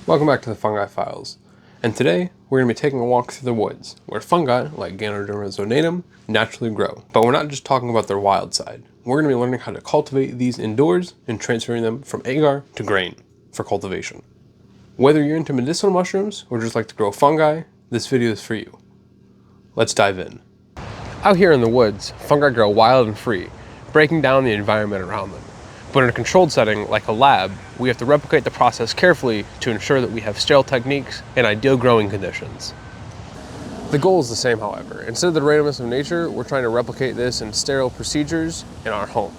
Welcome back to the Fungi Files, and today we're going to be taking a walk through the woods, where fungi, like Ganoderma Zonatum, naturally grow. But we're not just talking about their wild side. We're going to be learning how to cultivate these indoors and transferring them from agar to grain for cultivation. Whether you're into medicinal mushrooms or just like to grow fungi, this video is for you. Let's dive in. Out here in the woods, fungi grow wild and free, breaking down the environment around them. But in a controlled setting, like a lab, we have to replicate the process carefully to ensure that we have sterile techniques and ideal growing conditions. The goal is the same, however. Instead of the randomness of nature, we're trying to replicate this in sterile procedures in our home.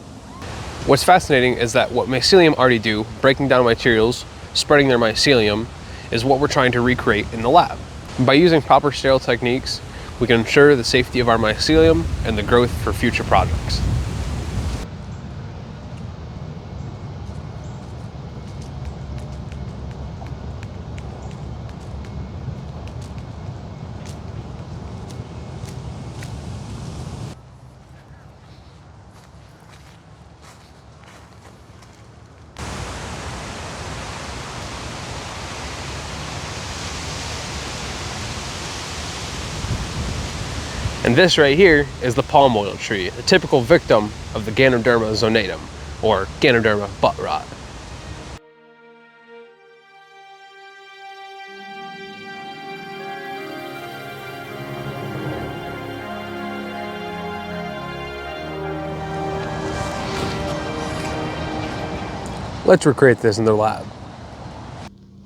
What's fascinating is that what Mycelium already do, breaking down materials, spreading their mycelium, is what we're trying to recreate in the lab. By using proper sterile techniques, we can ensure the safety of our mycelium and the growth for future projects. And this right here is the palm oil tree, the typical victim of the Ganoderma Zonatum, or Ganoderma butt rot. Let's recreate this in the lab.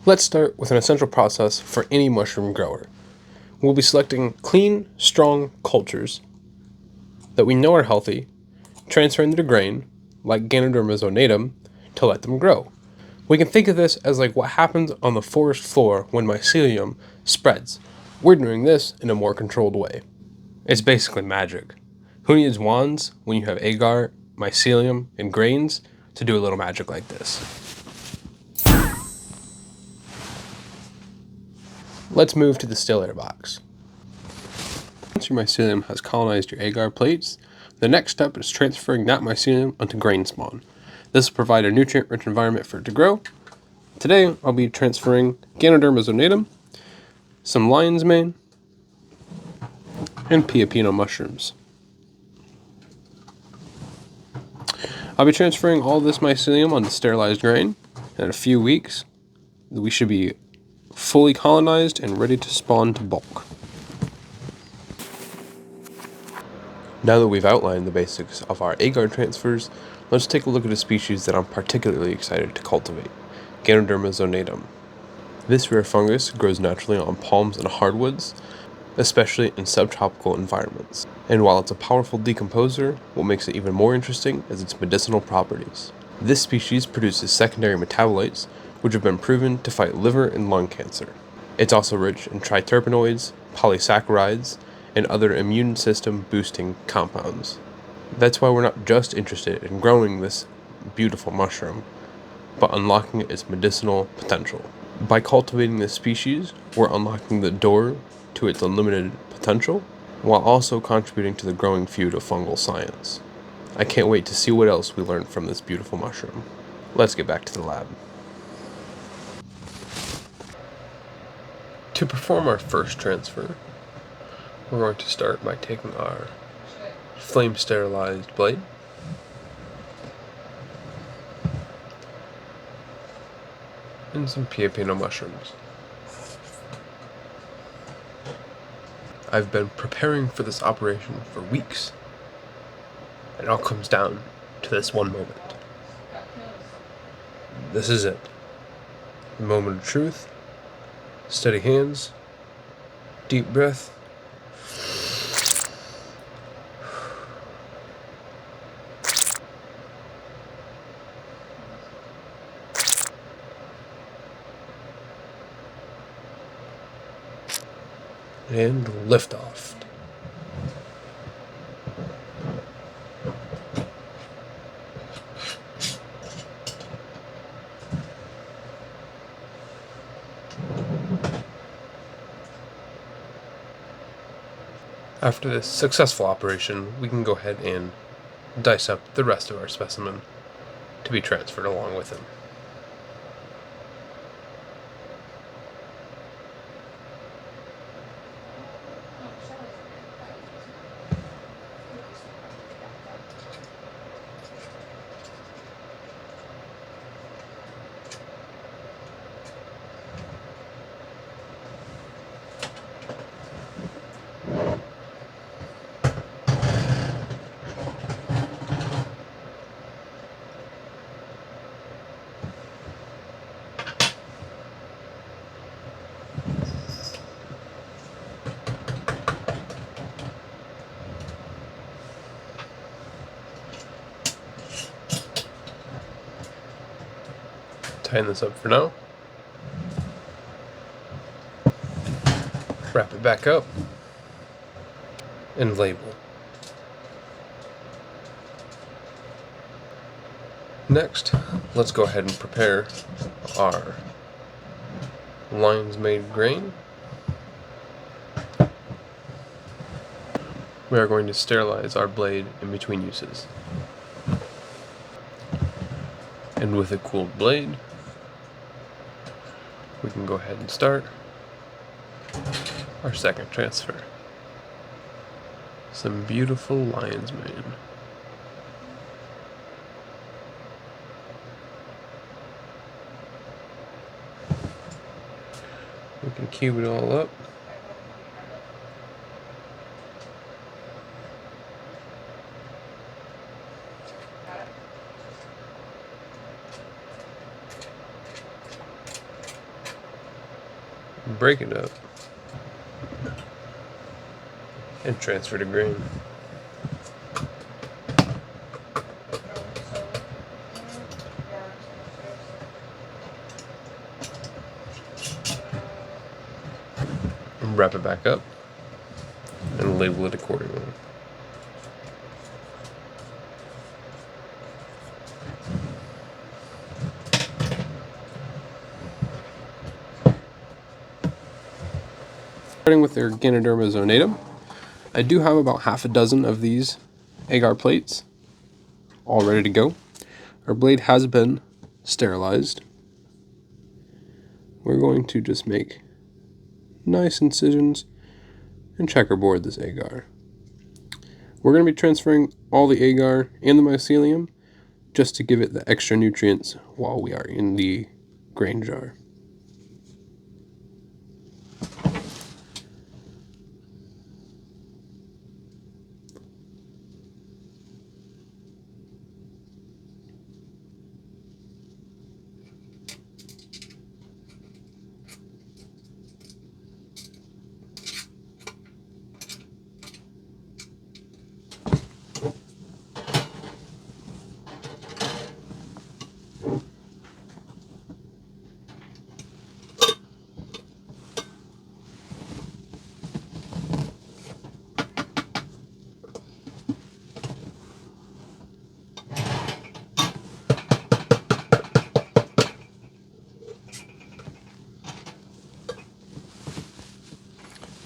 Let's start with an essential process for any mushroom grower. We'll be selecting clean, strong cultures that we know are healthy, transferring them to grain, like Ganoderma zonatum, to let them grow. We can think of this as like what happens on the forest floor when mycelium spreads. We're doing this in a more controlled way. It's basically magic. Who needs wands when you have agar, mycelium, and grains to do a little magic like this? Let's move to the still air box. Once your mycelium has colonized your agar plates, the next step is transferring that mycelium onto grain spawn. This will provide a nutrient-rich environment for it to grow. Today, I'll be transferring Ganoderma zonatum, some lion's mane, and Pioppino mushrooms. I'll be transferring all this mycelium onto sterilized grain, and in a few weeks, we should be fully colonized and ready to spawn to bulk. Now that we've outlined the basics of our agar transfers, let's take a look at a species that I'm particularly excited to cultivate, Ganoderma zonatum. This rare fungus grows naturally on palms and hardwoods, especially in subtropical environments. And while it's a powerful decomposer, what makes it even more interesting is its medicinal properties. This species produces secondary metabolites, which have been proven to fight liver and lung cancer. It's also rich in triterpenoids, polysaccharides, and other immune system boosting compounds. That's why we're not just interested in growing this beautiful mushroom, but unlocking its medicinal potential. By cultivating this species, we're unlocking the door to its unlimited potential, while also contributing to the growing field of fungal science. I can't wait to see what else we learn from this beautiful mushroom. Let's get back to the lab. To perform our first transfer, we're going to start by taking our flame sterilized blade and some Pioppino mushrooms. I've been preparing for this operation for weeks, and it all comes down to this one moment. This is it. The moment of truth. Steady hands, deep breath, and lift off. After this successful operation, we can go ahead and dice up the rest of our specimen to be transferred along with him. Tighten this up for now. Wrap it back up and label. Next, let's go ahead and prepare our lion's mane grain. We are going to sterilize our blade in between uses. And with a cooled blade, we can go ahead and start our second transfer. Some beautiful lion's mane. We can cube it all up. Break it up and transfer to grain. And wrap it back up and label it accordingly. Starting with their Ganoderma Zonatum, I do have about half a dozen of these agar plates all ready to go. Our blade has been sterilized. We're going to just make nice incisions and checkerboard this agar. We're going to be transferring all the agar and the mycelium just to give it the extra nutrients while we are in the grain jar.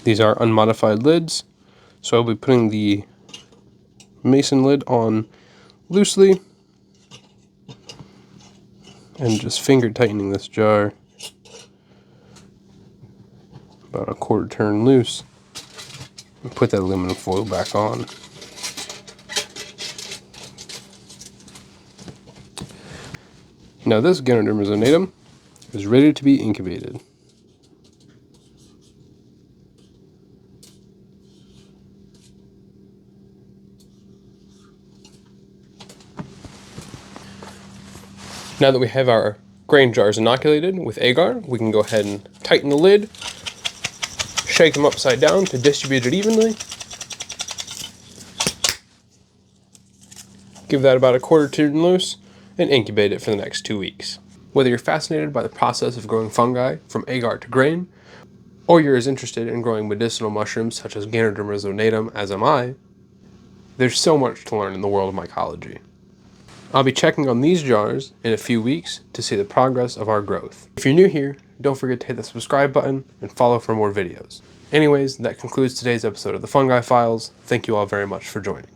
These are unmodified lids, so I'll be putting the mason lid on loosely and just finger tightening this jar about a quarter turn loose and put that aluminum foil back on. Now this Ganoderma Zonatum is ready to be incubated. Now that we have our grain jars inoculated with agar, we can go ahead and tighten the lid, shake them upside down to distribute it evenly, give that about a quarter turn loose, and incubate it for the next 2 weeks. Whether you're fascinated by the process of growing fungi from agar to grain, or you're as interested in growing medicinal mushrooms such as Ganoderma Zonatum as am I, there's so much to learn in the world of mycology. I'll be checking on these jars in a few weeks to see the progress of our growth. If you're new here, don't forget to hit the subscribe button and follow for more videos. Anyways, that concludes today's episode of the Fungi Files. Thank you all very much for joining.